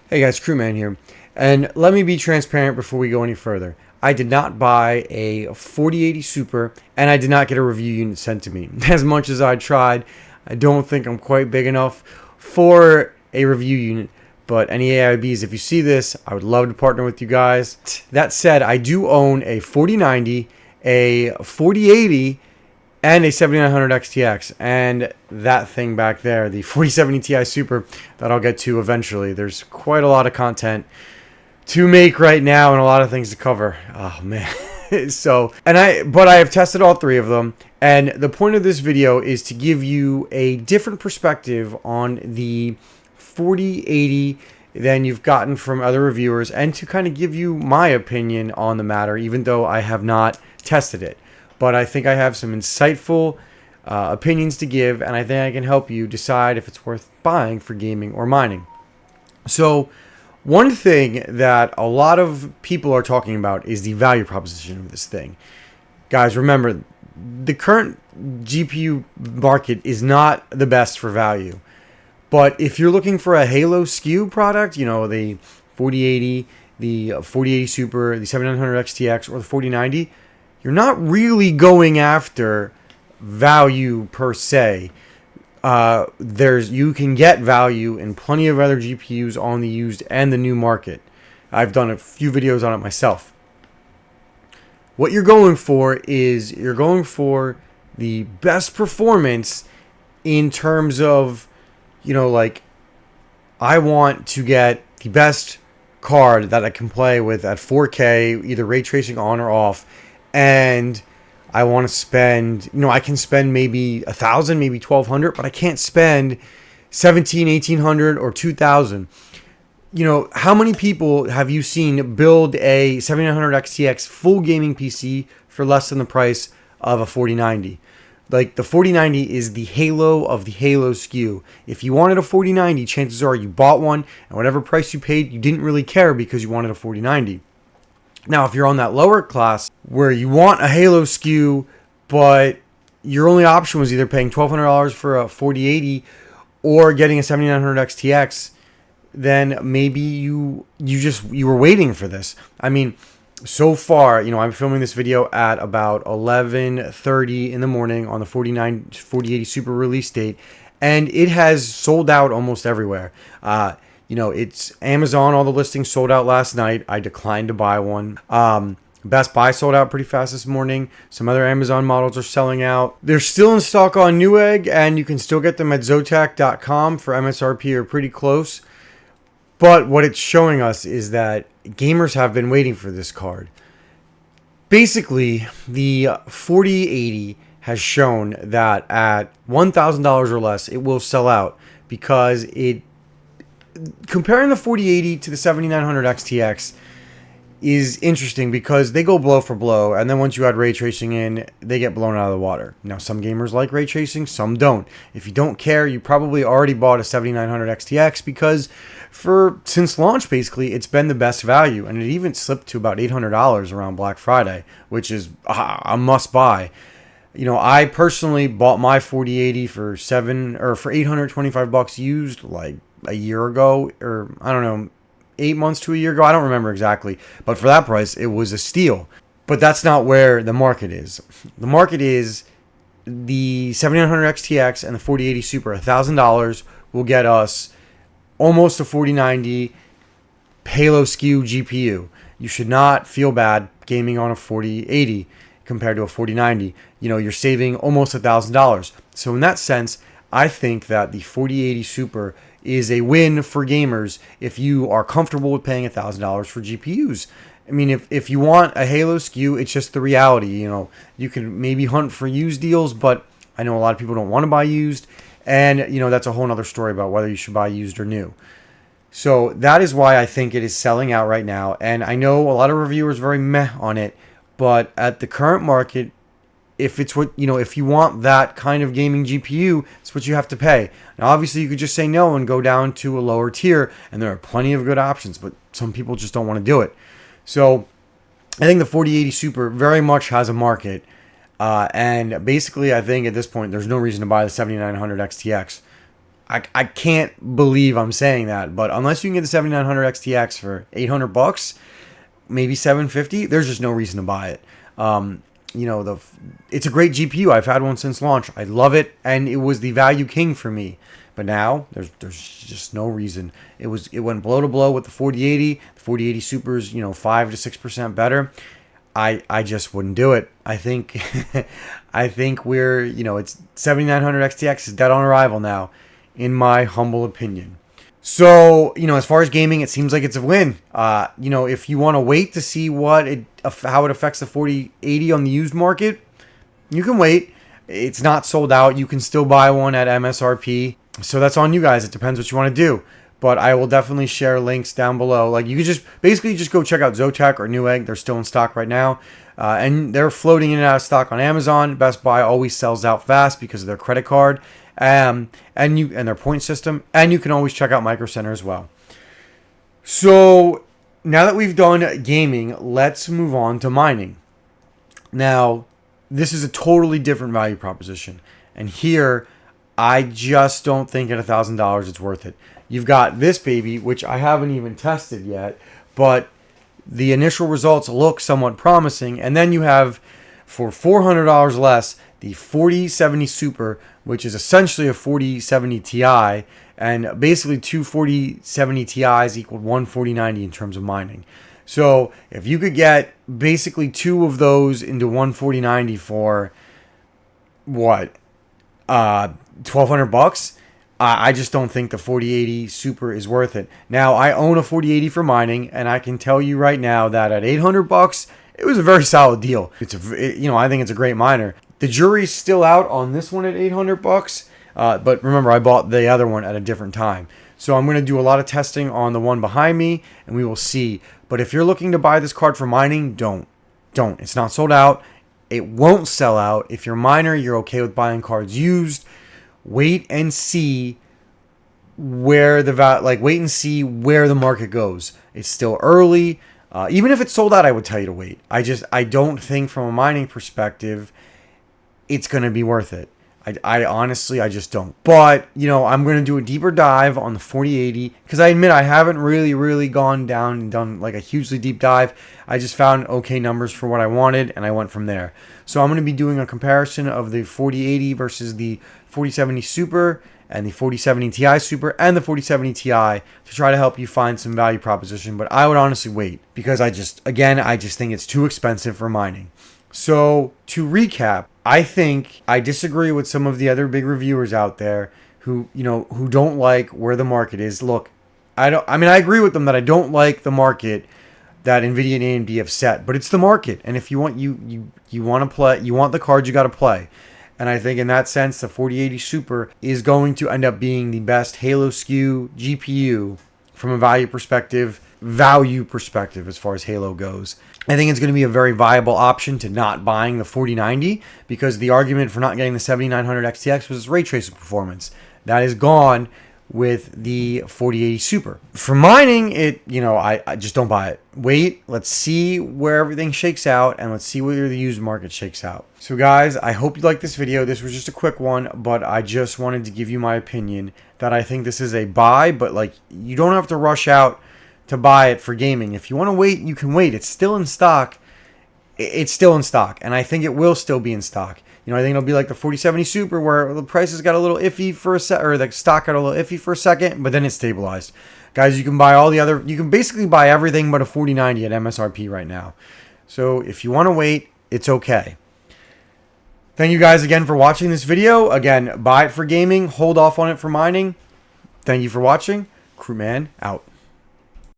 Hey guys, Crewman here. And let me be transparent before we go any further. I did not buy a 4080 Super and I did not get a review unit sent to me. As much as I tried, I don't think I'm quite big enough for a review unit. But any AIBs, if you see this, I would love to partner with you guys. That said, I do own a 4090, a 4080, and a 7900 XTX, and that thing back there, the 4070 Ti Super, that I'll get to eventually. There's quite a lot of content to make right now and a lot of things to cover. Oh man. But I have tested all three of them, and the point of this video is to give you a different perspective on the 4080 than you've gotten from other reviewers, and to kind of give you my opinion on the matter, even though I have not tested it. But I think I have some insightful opinions to give, and I think I can help you decide if it's worth buying for gaming or mining. So, one thing that a lot of people are talking about is the value proposition of this thing. Guys, remember, the current GPU market is not the best for value. But if you're looking for a Halo SKU product, you know, the 4080, the 4080 Super, the 7900 XTX, or the 4090, you're not really going after value per se. You can get value in plenty of other GPUs on the used and the new market. I've done a few videos on it myself. What you're going for is you're going for the best performance in terms of, you know, like, I want to get the best card that I can play with at 4K, either ray tracing on or off. And I want to spend, you know, I can spend maybe $1,000, maybe $1,200, but I can't spend $1,700, $1,800, or $2,000. You know, how many people have you seen build a 7900 XTX full gaming PC for less than the price of a 4090? Like, the 4090 is the Halo of the Halo SKU. If you wanted a 4090, chances are you bought one, and whatever price you paid, you didn't really care because you wanted a 4090. Now, if you're on that lower class where you want a Halo SKU, but your only option was either paying $1,200 for a 4080 or getting a 7900 XTX, then maybe you were waiting for this. I mean, so far, you know, I'm filming this video at about 11:30 in the morning on the 4080 Super release date, and it has sold out almost everywhere. You know, it's Amazon, all the listings sold out last night. I declined to buy one. Best Buy sold out pretty fast this morning. Some other Amazon models are selling out. They're still in stock on Newegg, and you can still get them at Zotac.com for MSRP or pretty close. But what it's showing us is that gamers have been waiting for this card. Basically, the 4080 has shown that at $1,000 or less, it will sell out because comparing the 4080 to the 7900 XTX is interesting because they go blow for blow, and then once you add ray tracing in, they get blown out of the water. Now, some gamers like ray tracing, some don't. If you don't care, you probably already bought a 7900 XTX because since launch, basically, it's been the best value, and it even slipped to about $800 around Black Friday, which is a must buy. You know, I personally bought my 4080 for $825 used like a year ago, or I don't know, 8 months to a year ago. I don't remember exactly, but for that price, it was a steal. But that's not where the market is. The market is the 7900 XTX and the 4080 Super. $1,000 will get us almost a 4090 Halo SKU GPU. You should not feel bad gaming on a 4080 compared to a 4090. You know, you're saving almost $1,000. So in that sense, I think that the 4080 Super is a win for gamers if you are comfortable with paying $1,000 for GPUs. I mean, if you want a Halo SKU, it's just the reality. You know, you can maybe hunt for used deals, but I know a lot of people don't want to buy used. And, you know, that's a whole other story about whether you should buy used or new. So that is why I think it is selling out right now. And I know a lot of reviewers are very meh on it, but at the current market, if it's what, you know, if you want that kind of gaming GPU, it's what you have to pay. Now, obviously, you could just say no and go down to a lower tier, and there are plenty of good options, but some people just don't want to do it. So I think the 4080 Super very much has a market, and basically, I think at this point, there's no reason to buy the 7900 XTX. I can't believe I'm saying that, but unless you can get the 7900 XTX for $800, maybe 750, there's just no reason to buy it. It's a great GPU. I've had one since launch. I love it, and it was the value king for me. But now there's just no reason. It went blow to blow with the 4080. The 4080 Super's 5 to 6% better. I just wouldn't do it. I think we're it's 7900 XTX is dead on arrival now, in my humble opinion. So, as far as gaming, it seems like it's a win. If you want to wait to see how it affects the 4080 on the used market, you can wait. It's not sold out. You can still buy one at MSRP. So that's on you guys. It depends what you want to do. But I will definitely share links down below. Like, you could just go check out Zotac or Newegg. They're still in stock right now. And they're floating in and out of stock on Amazon. Best Buy always sells out fast because of their credit card. And their point system, and you can always check out Micro Center as well. So now that we've done gaming, let's move on to mining. Now, this is a totally different value proposition, and here I just don't think at $1,000 it's worth it. You've got this baby, which I haven't even tested yet, but the initial results look somewhat promising, and then you have, for $400 less, the 4070 Super, which is essentially a 4070 Ti, and basically two 4070 Ti's equal one 4090 in terms of mining. So if you could get basically two of those into one 4090 for what, $1,200, I just don't think the 4080 Super is worth it. Now, I own a 4080 for mining, and I can tell you right now that at $800, it was a very solid deal. I think it's a great miner. The jury's still out on this one at $800, but remember, I bought the other one at a different time. So I'm going to do a lot of testing on the one behind me, and we will see. But if you're looking to buy this card for mining, don't. It's not sold out. It won't sell out. If you're a miner, you're okay with buying cards used. Wait and see where the market goes. It's still early. Even if it's sold out, I would tell you to wait. I don't think from a mining perspective it's going to be worth it. I honestly, I just don't. But, I'm going to do a deeper dive on the 4080 because I admit I haven't really gone down and done like a hugely deep dive. I just found okay numbers for what I wanted, and I went from there. So I'm going to be doing a comparison of the 4080 versus the 4070 Super and the 4070 Ti Super and the 4070 Ti to try to help you find some value proposition. But I would honestly wait because I just think it's too expensive for mining. So to recap, I think I disagree with some of the other big reviewers out there who don't like where the market is. Look, I agree with them that I don't like the market that Nvidia and AMD have set, but it's the market. And if you want to play, you want the cards, you got to play. And I think in that sense, the 4080 Super is going to end up being the best Halo SKU GPU from a value perspective as far as Halo goes. I think it's going to be a very viable option to not buying the 4090 because the argument for not getting the 7900 XTX was its ray tracing performance. That is gone with the 4080 Super. For mining, I just don't buy it. Wait, let's see where everything shakes out, and let's see where the used market shakes out. So guys, I hope you liked this video. This was just a quick one, but I just wanted to give you my opinion that I think this is a buy, but you don't have to rush out to buy it for gaming. If you want to wait, you can wait. It's still in stock. It's still in stock, and I think it will still be in stock. I think it'll be like the 4070 Super where the prices got a little iffy for a sec, or the stock got a little iffy for a second, but then it stabilized. Guys, you can buy you can basically buy everything but a 4090 at MSRP right now. So if you want to wait, it's okay. Thank you guys again for watching this video. Again, buy it for gaming, hold off on it for mining. Thank you for watching. Crewman out.